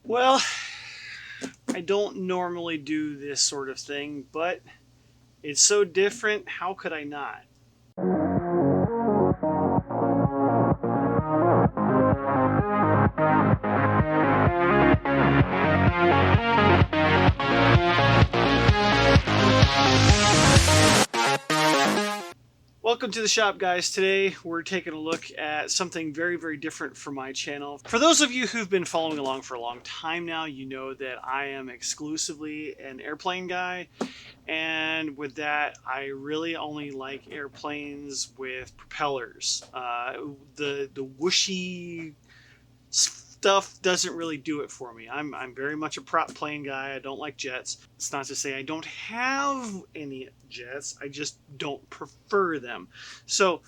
Well, I don't normally do this sort of thing, but it's so different, how could I not? Welcome to the shop, guys. Today we're taking a look at something very, very different for my channel. For those of you who've been following along for a long time now, you know that I am exclusively an airplane guy. And with that, I really only like airplanes with propellers. The whooshy stuff doesn't really do it for me. I'm very much a prop plane guy. I don't like jets. It's not to say I don't have any jets. I just don't prefer them. So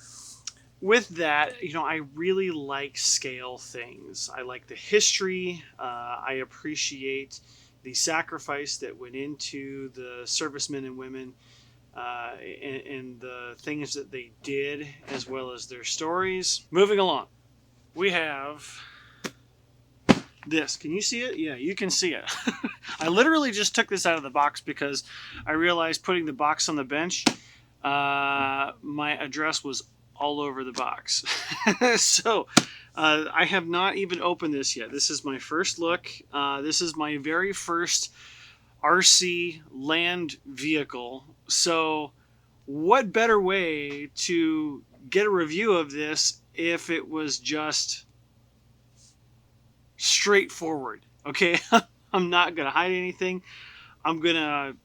with that, I really like scale things. I like the history. I appreciate the sacrifice that went into the servicemen and women and the things that they did, as well as their stories. Moving along, we have this. Can you see it? Yeah, you can see it. I literally just took this out of the box because I realized putting the box on the bench, my address was all over the box. So I have not even opened this yet. This is my first look. This is my very first RC land vehicle. So what better way to get a review of this if it was just straightforward? Okay, I'm not gonna hide anything. I'm gonna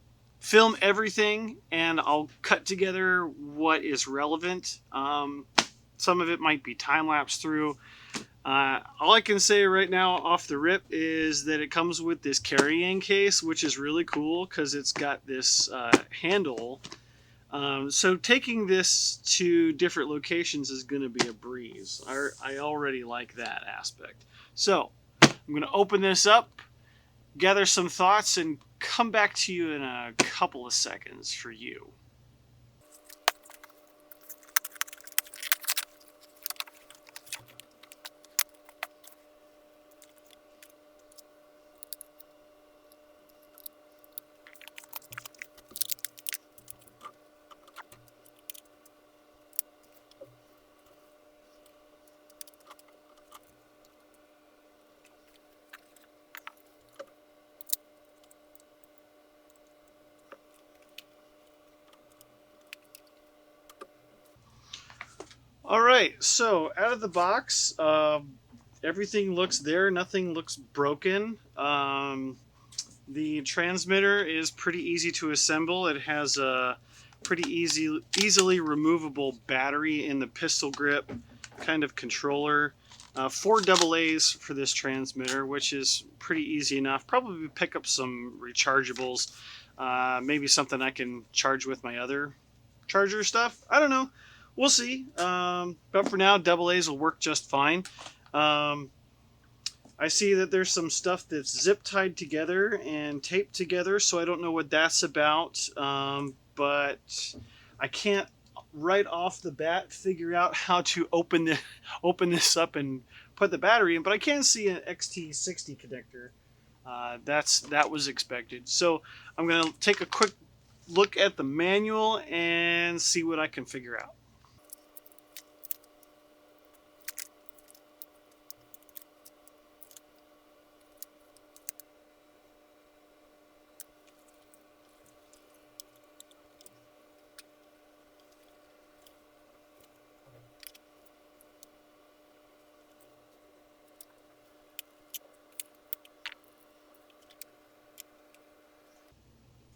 film everything and I'll cut together what is relevant. Some of it might be time lapse through. All I can say right now off the rip is that it comes with this carrying case, which is really cool because it's got this handle. So taking this to different locations is going to be a breeze. I already like that aspect. So I'm going to open this up, gather some thoughts, and come back to you in a couple of seconds for you. All right, so out of the box, everything looks there. Nothing looks broken. The transmitter is pretty easy to assemble. It has a pretty easily removable battery in the pistol grip kind of controller. 4 AA's for this transmitter, which is pretty easy enough. Probably pick up some rechargeables. Maybe something I can charge with my other charger stuff. I don't know. We'll see. But for now, AA's will work just fine. I see that there's some stuff that's zip tied together and taped together, so I don't know what that's about. But I can't right off the bat figure out how to open this up and put the battery in. But I can see an XT60 connector. That was expected. So I'm gonna take a quick look at the manual and see what I can figure out.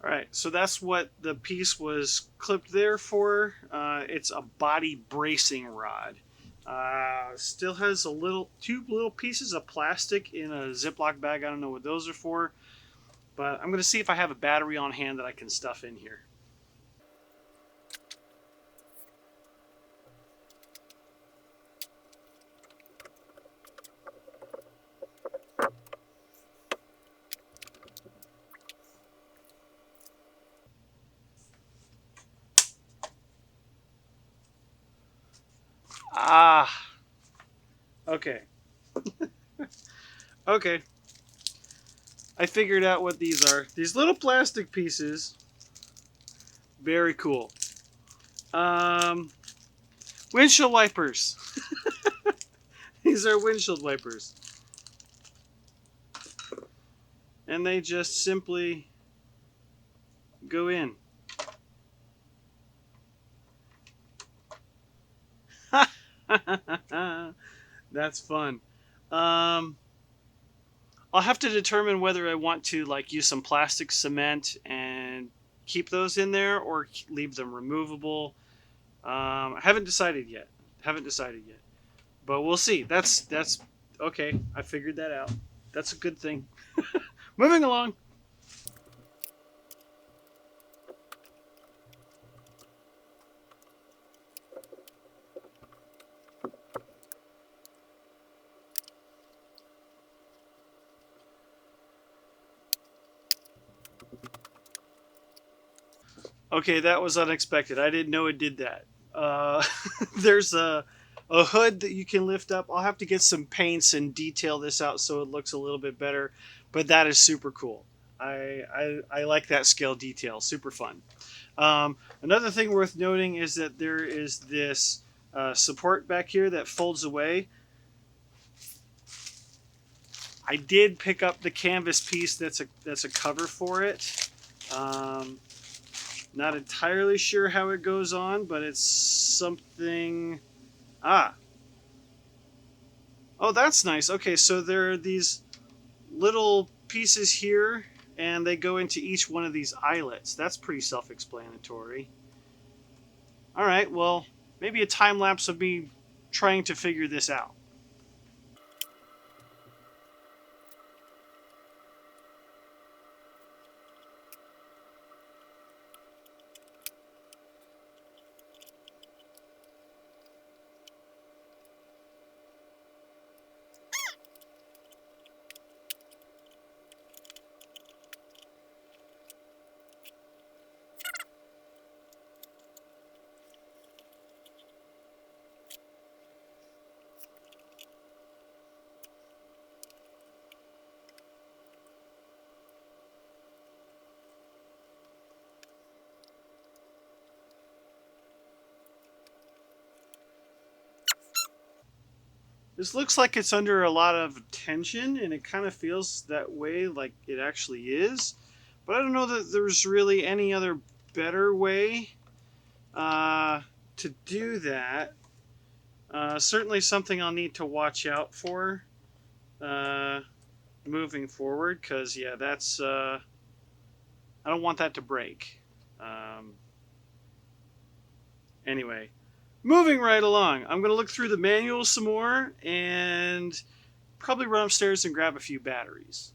All right, so that's what the piece was clipped there for. It's a body bracing rod. Still has two little pieces of plastic in a Ziploc bag. I don't know what those are for, but I'm going to see if I have a battery on hand that I can stuff in here. Ah, okay. Okay. I figured out what these are. These little plastic pieces. Very cool. Windshield wipers. These are windshield wipers. And they just simply go in. That's fun. I'll have to determine whether I want to like use some plastic cement and keep those in there or leave them removable. I haven't decided yet. But we'll see. That's okay. I figured that out. That's a good thing. Moving along. Okay, that was unexpected. I didn't know it did that. There's a hood that you can lift up. I'll have to get some paints and detail this out so it looks a little bit better. But that is super cool. I like that scale detail. Super fun. Another thing worth noting is that there is this support back here that folds away. I did pick up the canvas piece that's a cover for it. Not entirely sure how it goes on, but it's something... Ah. Oh, that's nice. Okay, so there are these little pieces here, and they go into each one of these eyelets. That's pretty self-explanatory. Alright, well, maybe a time-lapse of me trying to figure this out. This looks like it's under a lot of tension, and it kind of feels that way like it actually is. But I don't know that there's really any other better way to do that. Certainly something I'll need to watch out for moving forward, because, yeah, that's... I don't want that to break. Anyway. Moving right along, I'm going to look through the manual some more and probably run upstairs and grab a few batteries.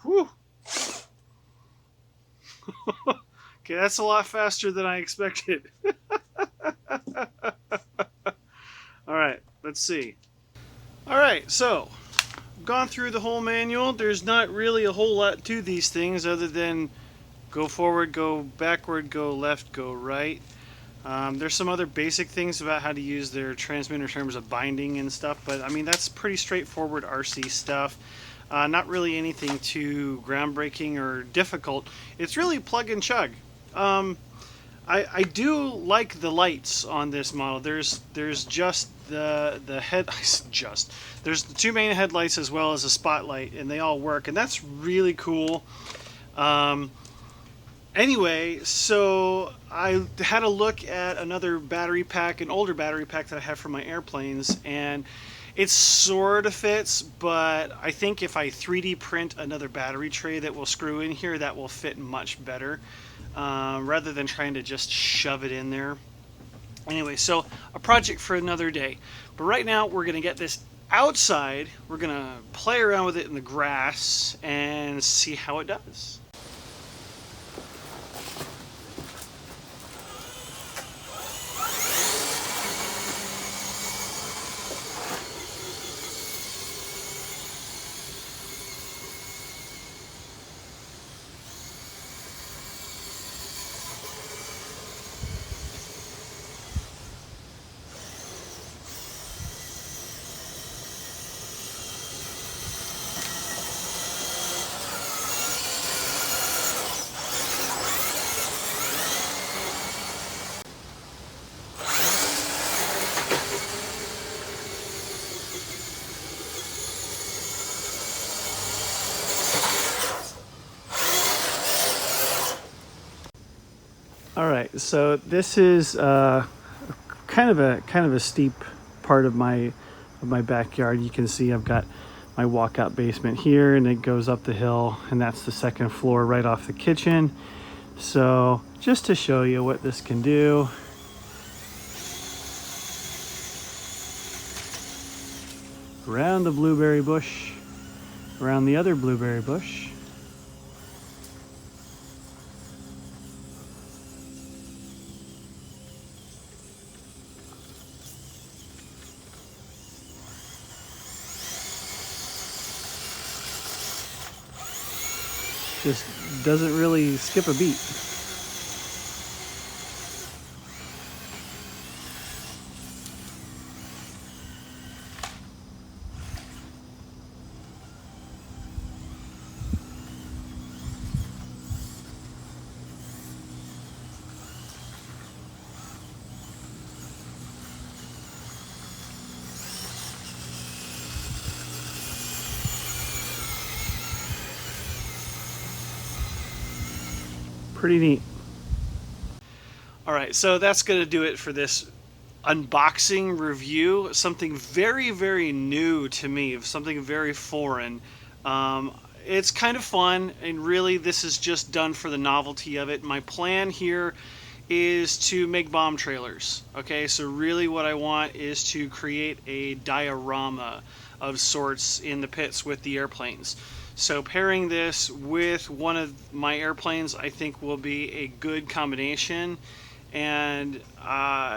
Whew! Okay, that's a lot faster than I expected. Alright, let's see. Alright, so, I've gone through the whole manual. There's not really a whole lot to these things other than go forward, go backward, go left, go right. There's some other basic things about how to use their transmitter in terms of binding and stuff, but I mean, that's pretty straightforward RC stuff. Not really anything too groundbreaking or difficult. It's really plug and chug. I do like the lights on this model. There's just the head just there's the two main headlights as well as a spotlight, and they all work, and that's really cool. Anyway, so I had a look at another battery pack, an older battery pack that I have for my airplanes, and it sort of fits, but I think if I 3D print another battery tray that will screw in here, that will fit much better, rather than trying to just shove it in there. Anyway, so a project for another day. But right now, we're going to get this outside. We're going to play around with it in the grass and see how it does. All right, so this is kind of a steep part of my backyard. You can see I've got my walkout basement here, and it goes up the hill, and that's the second floor right off the kitchen. So just to show you what this can do, around the blueberry bush, around the other blueberry bush. Just doesn't really skip a beat. Pretty neat. All right, so that's going to do it for this unboxing review. Something very, very new to me, something very foreign. It's kind of fun, and really this is just done for the novelty of it. My plan here is to make bomb trailers. Okay, so really what I want is to create a diorama of sorts in the pits with the airplanes. So pairing this with one of my airplanes, I think will be a good combination, and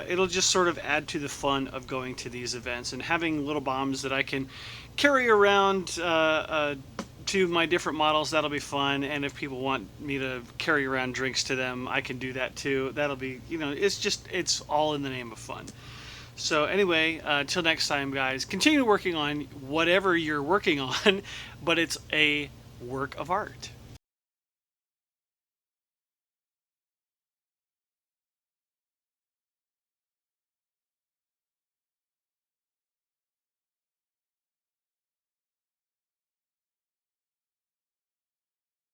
it'll just sort of add to the fun of going to these events and having little bombs that I can carry around to my different models. That'll be fun, and if people want me to carry around drinks to them, I can do that too. That'll be, you know, it's all in the name of fun. So anyway, till next time, guys, continue working on whatever you're working on, but it's a work of art.